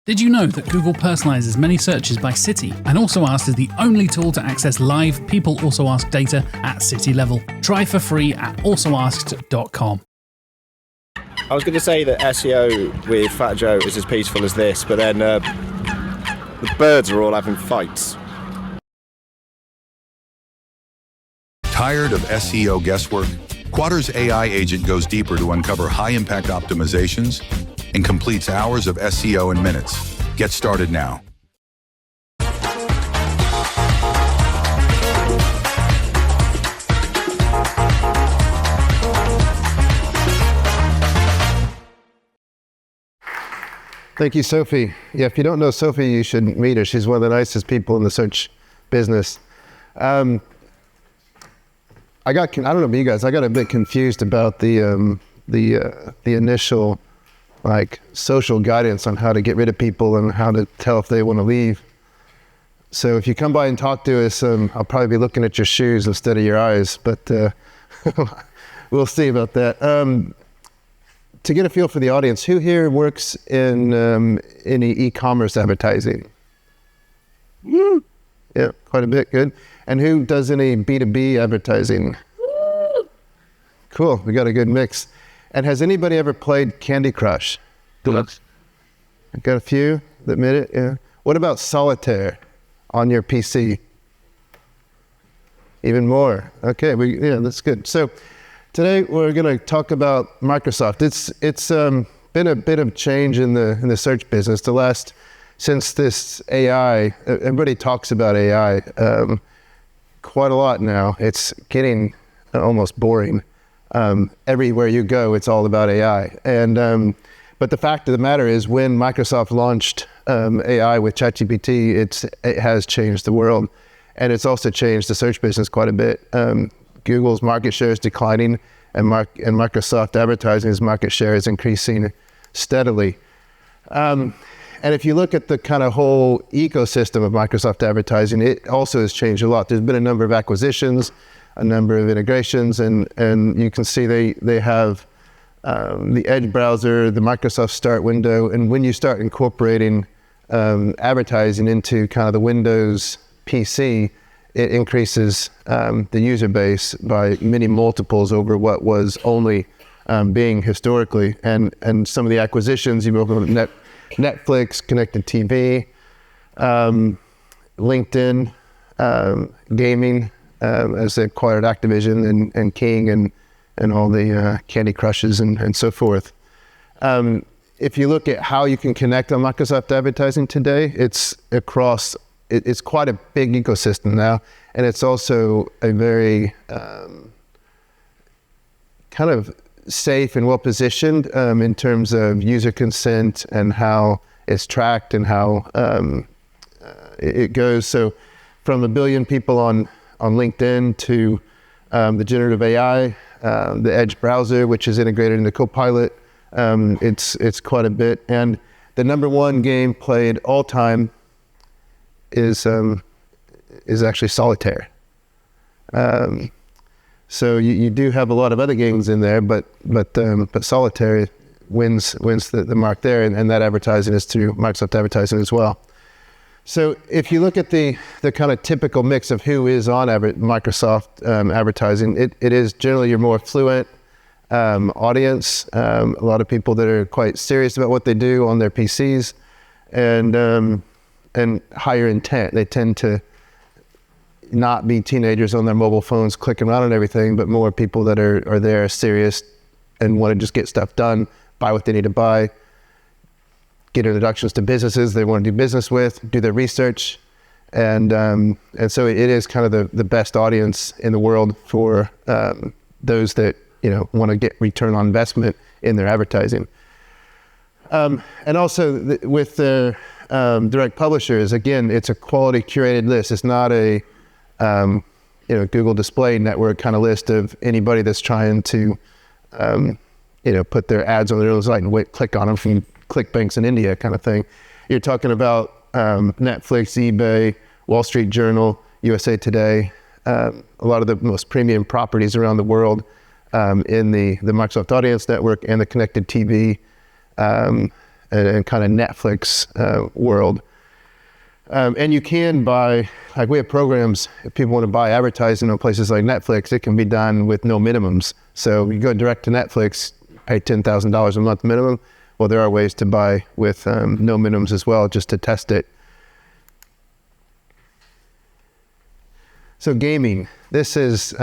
Did you know that Google personalizes many searches by city, and Also Asked is the only tool to access live People Also Ask data at city level? Try for free at alsoasked.com. I was going to say that SEO with Fat Joe is as peaceful as this, but then the birds are all having fights. Tired of SEO guesswork? Quadra's AI agent goes deeper to uncover high-impact optimizations and completes hours of SEO in minutes. Get started now. Thank you, Sophie. Yeah, if you don't know Sophie, you should meet her. She's one of the nicest people in the search business. I don't know about you guys, I got a bit confused about the initial social guidance on how to get rid of people and how to tell if they want to leave. So if you come by and talk to us, I'll probably be looking at your shoes instead of your eyes, but we'll see about that. To get a feel for the audience, who here works in any e-commerce advertising? Yeah, quite a bit, good. And who does any B2B advertising? Cool, we got a good mix. And has anybody ever played Candy Crush? Got a few that admit it, yeah. What about Solitaire on your PC? Even more. Okay, yeah, that's good. So today we're going to talk about Microsoft. It's been a bit of change in the search business. Since this AI, everybody talks about AI quite a lot now. It's getting almost boring. Everywhere you go, it's all about AI. And but the fact of the matter is, when Microsoft launched AI with ChatGPT, it has changed the world, and it's also changed the search business quite a bit. Google's market share is declining, and Microsoft Advertising's market share is increasing steadily. And if you look at the kind of whole ecosystem of Microsoft Advertising, it also has changed a lot. There's been a number of acquisitions, a number of integrations, and you can see they have the Edge browser, the Microsoft Start window, and when you start incorporating advertising into kind of the Windows PC, it increases the user base by many multiples over what was only being historically. And some of the acquisitions, you've opened Netflix, Connected TV, LinkedIn, gaming, as they acquired Activision and King and all the Candy Crushes and so forth. If you look at how you can connect on Microsoft Advertising today, it's quite a big ecosystem now, and it's also a very kind of safe and well positioned in terms of user consent and how it's tracked and how it goes. So from 1 billion people on LinkedIn to the generative AI, the Edge browser, which is integrated into Copilot, it's quite a bit. And the number one game played all time is actually Solitaire. So you do have a lot of other games in there, but Solitaire wins the mark there, and that advertising is through Microsoft Advertising as well. So if you look at the kind of typical mix of who is on Microsoft Advertising, it is generally your more affluent audience, a lot of people that are quite serious about what they do on their PCs, and higher intent. They tend to not be teenagers on their mobile phones clicking around and everything, but more people that are there serious and want to just get stuff done, buy what they need to buy, get introductions to businesses they want to do business with, do their research, and so it is kind of the best audience in the world for those that want to get return on investment in their advertising. And also with the direct publishers, again, it's a quality curated list. It's not a Google Display Network kind of list of anybody that's trying to put their ads on their own site and click on them from ClickBanks in India kind of thing. You're talking about Netflix, eBay, Wall Street Journal, USA Today, a lot of the most premium properties around the world in the Microsoft Audience Network and the Connected TV and kind of Netflix world. And you can buy, like we have programs, if people want to buy advertising on places like Netflix, it can be done with no minimums. So you go direct to Netflix, pay $10,000 a month minimum. Well, there are ways to buy with no minimums as well, just to test it. So gaming, this is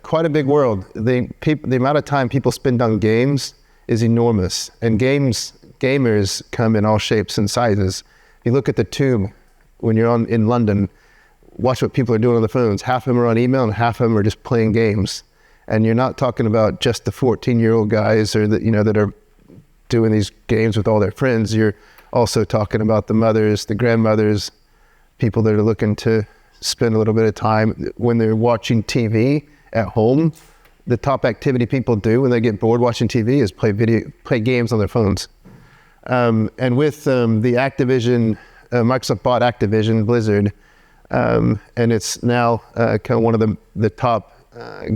quite a big world. The amount of time people spend on games is enormous, and gamers come in all shapes and sizes. If you look at the Tube when you're in London, watch what people are doing on the phones. Half of them are on email, and half of them are just playing games. And you're not talking about just the 14-year-old guys or that are doing these games with all their friends. You're also talking about the mothers, the grandmothers, people that are looking to spend a little bit of time when they're watching TV at home. The top activity people do when they get bored watching TV is play games on their phones. And with the Activision, Microsoft bought Activision, Blizzard, and it's now kind of one of the top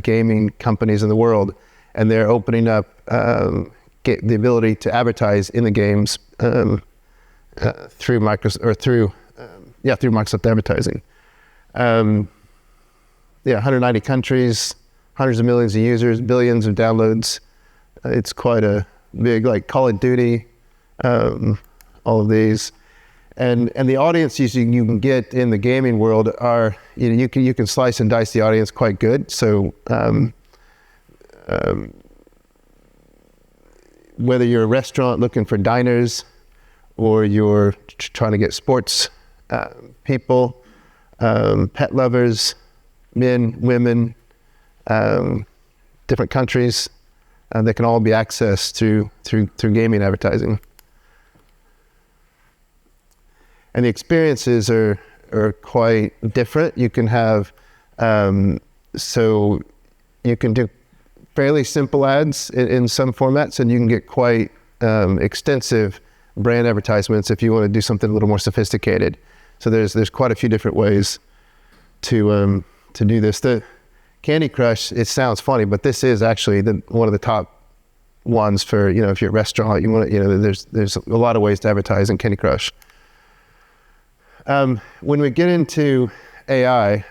gaming companies in the world, and they're opening up the ability to advertise in the games through Microsoft advertising. 190 countries, hundreds of millions of users, billions of downloads. It's quite a big, like Call of Duty, all of these. And the audiences you can get in the gaming world are, you can slice and dice the audience quite good. So whether you're a restaurant looking for diners, or you're trying to get sports people, pet lovers, men, women, different countries, they can all be accessed through gaming advertising. And the experiences are quite different. You can have, so you can do fairly simple ads in some formats, and you can get quite extensive brand advertisements if you want to do something a little more sophisticated. So there's quite a few different ways to do this. The Candy Crush, it sounds funny, but this is actually one of the top ones for, if you're a restaurant, you want to, there's a lot of ways to advertise in Candy Crush. When we get into AI,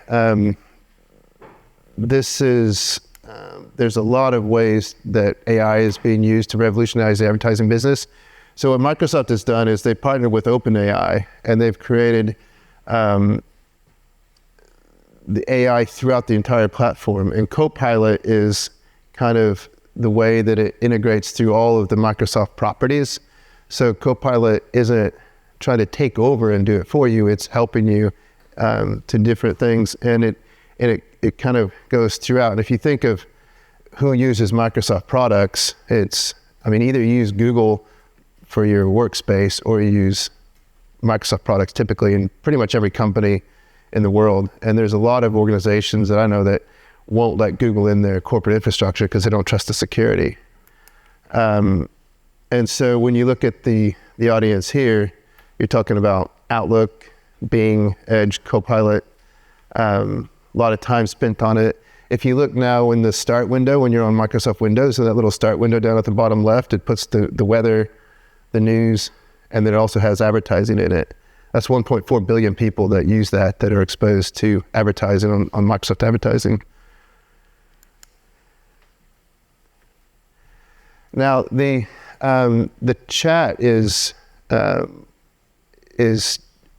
there's a lot of ways that AI is being used to revolutionize the advertising business. So what Microsoft has done is they've partnered with OpenAI, and they've created the AI throughout the entire platform. And Copilot is kind of the way that it integrates through all of the Microsoft properties. So Copilot isn't trying to take over and do it for you. It's helping you to different things, and it kind of goes throughout. And if you think of who uses Microsoft products, either you use Google for your workspace, or you use Microsoft products typically in pretty much every company in the world. And there's a lot of organizations that I know that won't let Google in their corporate infrastructure because they don't trust the security. And so when you look at the audience here, you're talking about Outlook, Bing, Edge, Copilot, a lot of time spent on it. If you look now in the start window, when you're on Microsoft Windows, so that little start window down at the bottom left, it puts the weather, the news, and then it also has advertising in it. That's 1.4 billion people that use that are exposed to advertising on Microsoft advertising. Now the chat is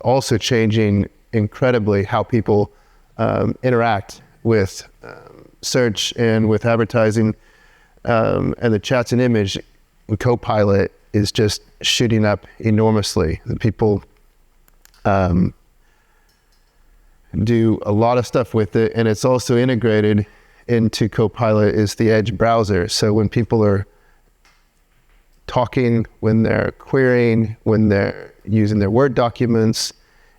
also changing incredibly how people interact with search and with advertising, and the chat's an image. Copilot is just shooting up enormously. The people do a lot of stuff with it, and it's also integrated into Copilot is the Edge browser. So when people are talking, when they're querying, when they're using their Word documents,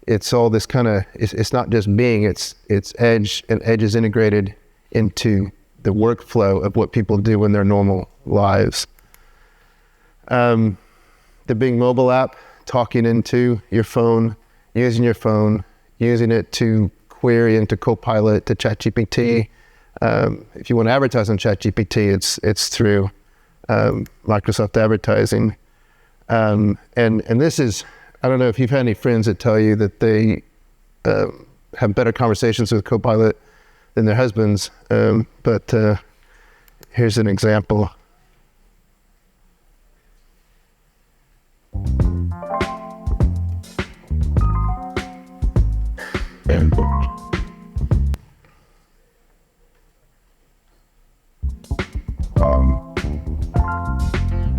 it's all this kind of, it's not just Bing, it's Edge, and Edge is integrated into the workflow of what people do in their normal lives. The Bing mobile app, talking into your phone, using it to query into Copilot, to ChatGPT. If you want to advertise on ChatGPT, it's through Microsoft advertising. And this is, I don't know if you've had any friends that tell you that they have better conversations with Copilot than their husbands, but here's an example.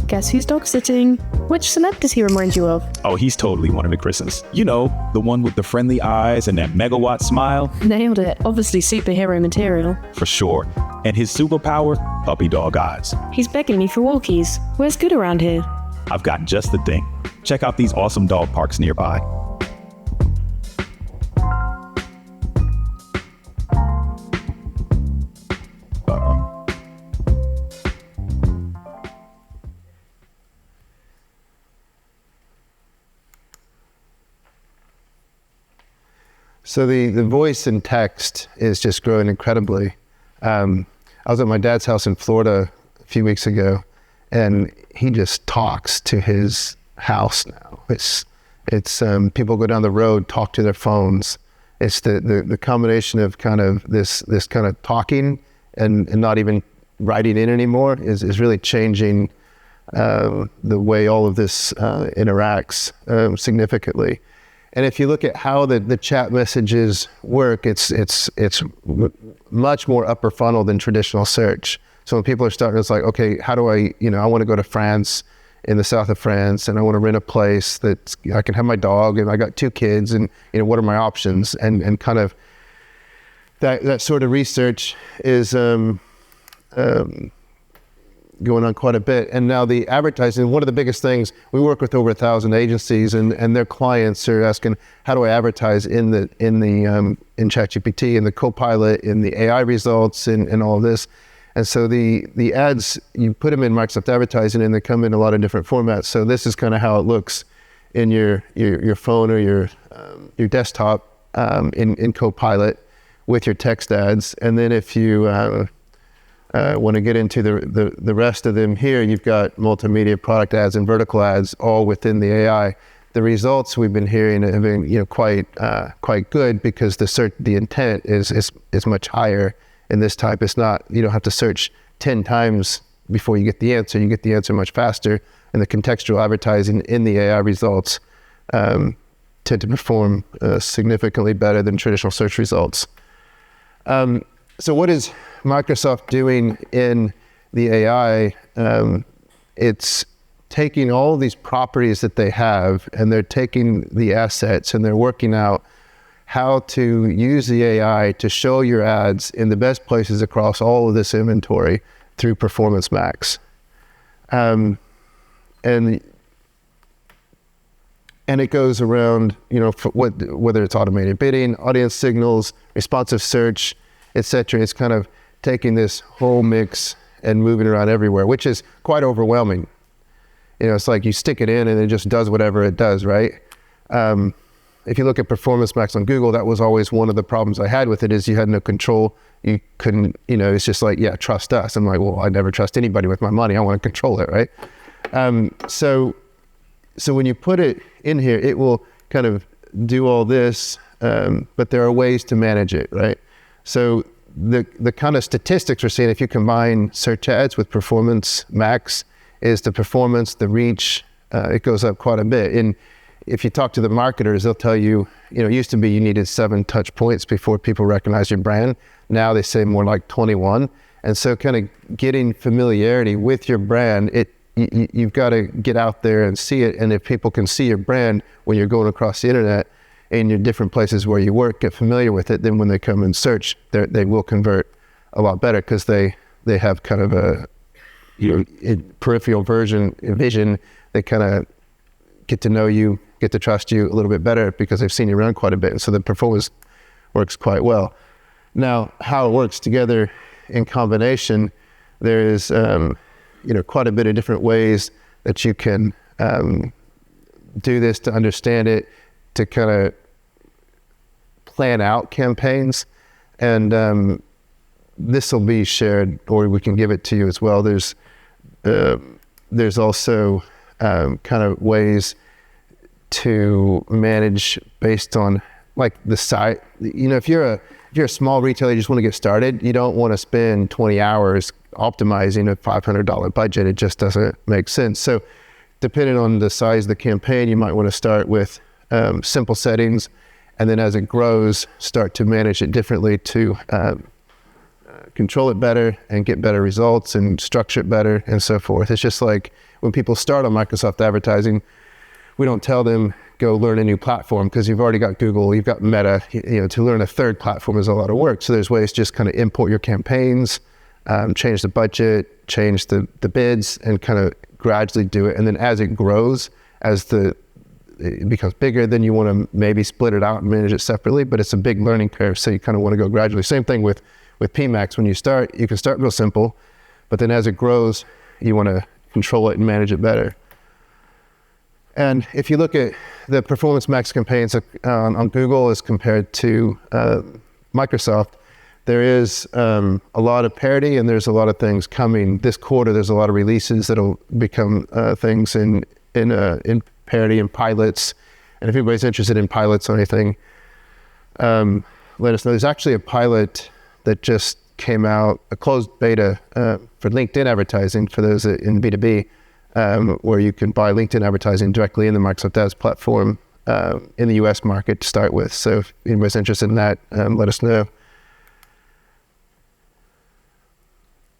Guess who's dog sitting? Which celeb does he remind you of? Oh, he's totally one of the Chris's. You know, the one with the friendly eyes and that megawatt smile. Nailed it. Obviously superhero material. For sure. And his superpower, puppy dog eyes. He's begging me for walkies. Where's good around here? I've got just the thing. Check out these awesome dog parks nearby. So the voice and text is just growing incredibly. I was at my dad's house in Florida a few weeks ago, and he just talks to his house now. It's people go down the road, talk to their phones. It's the combination of kind of this kind of talking and not even writing in anymore is really changing the way all of this interacts significantly. And if you look at how the chat messages work, it's much more upper funnel than traditional search. So when people are starting, it's like, okay, how do I want to go to France, in the south of France, and I want to rent a place that I can have my dog, and I got 2 kids, and what are my options? And kind of that sort of research is going on quite a bit. And now the advertising, one of the biggest things, we work with over 1,000 agencies, and their clients are asking, how do I advertise in ChatGPT, in the Copilot, in the AI results, and all of this. And so the ads, you put them in Microsoft advertising, and they come in a lot of different formats. So this is kind of how it looks in your phone or your desktop in Copilot with your text ads. And then if you want to get into the rest of them here, you've got multimedia product ads and vertical ads all within the AI. The results we've been hearing have been quite good, because the intent is much higher in this type. It's not, you don't have to search 10 times before you get the answer. You get the answer much faster, and the contextual advertising in the AI results tend to perform significantly better than traditional search results. So what is Microsoft doing in the AI? It's taking all of these properties that they have, and they're taking the assets, and they're working out how to use the AI to show your ads in the best places across all of this inventory through Performance Max. And it goes around, whether it's automated bidding, audience signals, responsive search, etc. It's kind of taking this whole mix and moving around everywhere, which is quite overwhelming. It's like you stick it in and it just does whatever it does, right? If you look at Performance Max on Google, that was always one of the problems I had with it, is you had no control. You couldn't, it's just like, yeah, trust us. I'm like, well, I never trust anybody with my money. I want to control it, right? So when you put it in here, it will kind of do all this, but there are ways to manage it, right? So the kind of statistics we're seeing, if you combine search ads with Performance Max, is the performance, the reach, it goes up quite a bit. And if you talk to the marketers, they'll tell you, it used to be you needed 7 touch points before people recognize your brand. Now they say more like 21. And so kind of getting familiarity with your brand, you've got to get out there and see it. And if people can see your brand when you're going across the internet in your different places where you work, get familiar with it, then when they come and search, they will convert a lot better, because they have kind of a peripheral vision. They kind of get to know you, get to trust you a little bit better, because they've seen you around quite a bit. And so the performance works quite well. Now, how it works together in combination, there is quite a bit of different ways that you can do this, to understand it, to kind of plan out campaigns. And this will be shared, or we can give it to you as well. There's there's also kind of ways to manage based on like the site. If you're a small retailer, you just want to get started, you don't want to spend 20 hours optimizing a $500 budget. It just doesn't make sense. So depending on the size of the campaign, you might want to start with simple settings, and then as it grows, start to manage it differently to control it better and get better results and structure it better and so forth. It's just like when people start on Microsoft advertising, we don't tell them go learn a new platform because you've already got Google, you've got Meta. To learn a third platform is a lot of work. So there's ways to just kind of import your campaigns, change the budget, change the bids, and kind of gradually do it. And then as it grows, it becomes bigger, then you want to maybe split it out and manage it separately, but it's a big learning curve. So you kind of want to go gradually. Same thing with PMax. When you start, you can start real simple, but then as it grows, you want to control it and manage it better. And if you look at the Performance Max campaigns on Google as compared to Microsoft, there is a lot of parity, and there's a lot of things coming this quarter. There's a lot of releases that'll become things in parity and pilots. And if anybody's interested in pilots or anything, let us know. There's actually a pilot that just came out, a closed beta for LinkedIn advertising for those in B2B, where you can buy LinkedIn advertising directly in the Microsoft Ads platform in the US market to start with. So if anybody's interested in that, let us know.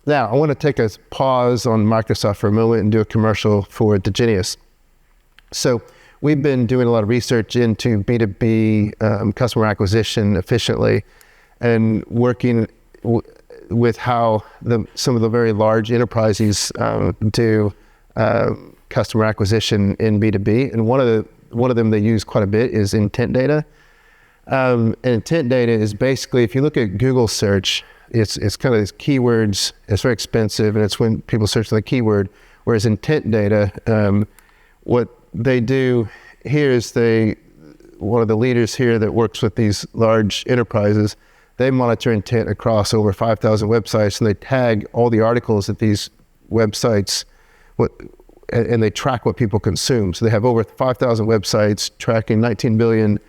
Now, I want to take a pause on Microsoft for a moment and do a commercial for Digenius. So we've been doing a lot of research into B2B customer acquisition efficiently, and working with how some of the very large enterprises do customer acquisition in B2B. And one of them they use quite a bit is intent data. And intent data is basically, if you look at Google search, it's kind of these keywords. It's very expensive, and it's when people search for the keyword. Whereas intent data, what they do here is one of the leaders here that works with these large enterprises, they monitor intent across over 5,000 websites, and they tag all the articles at these websites, and they track what people consume. So they have over 5,000 websites tracking 19 billion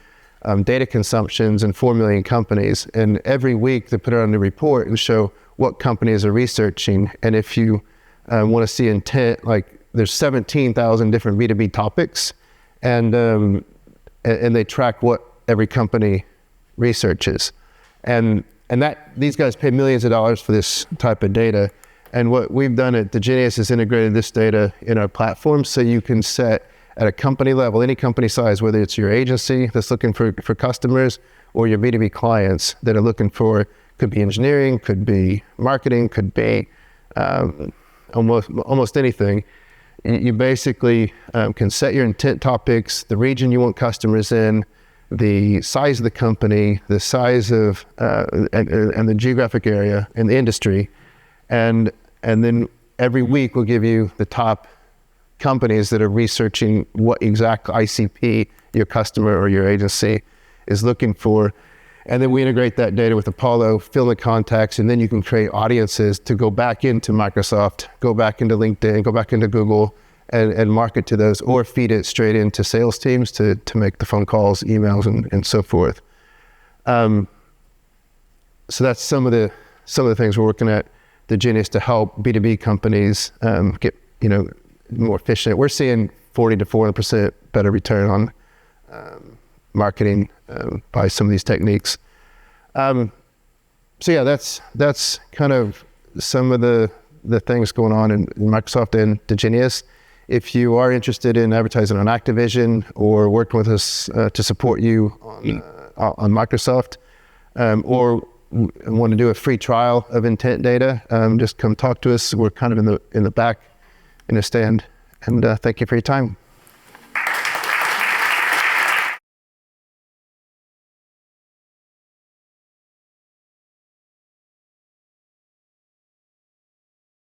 data consumptions and 4 million companies. And every week they put it on the report and show what companies are researching. And if you want to see intent, like there's 17,000 different B2B topics, and they track what every company researches. And that these guys pay millions of dollars for this type of data. And what we've done at Digenius is integrated this data in our platform, so you can set at a company level, any company size, whether it's your agency that's looking for customers or your B2B clients that are looking for, could be engineering, could be marketing, could be almost anything. You basically can set your intent topics, the region you want customers in, the size of the company, the size of and the geographic area and the industry, and then every week we'll give you the top companies that are researching what exact ICP your customer or your agency is looking for. And then we integrate that data with Apollo, fill the contacts, and then you can create audiences to go back into Microsoft, go back into LinkedIn, go back into Google, and market to those, or feed it straight into sales teams to make the phone calls, emails, and so forth. So that's some of the things we're working at Digenius to help B2B companies get more efficient. We're seeing 40 to 400% better return on marketing by some of these techniques. So yeah, that's kind of some of the things going on in Microsoft and Digenius. If you are interested in advertising on Activision or working with us to support you on Microsoft, or want to do a free trial of intent data, just come talk to us. We're kind of in the back in a stand. And thank you for your time.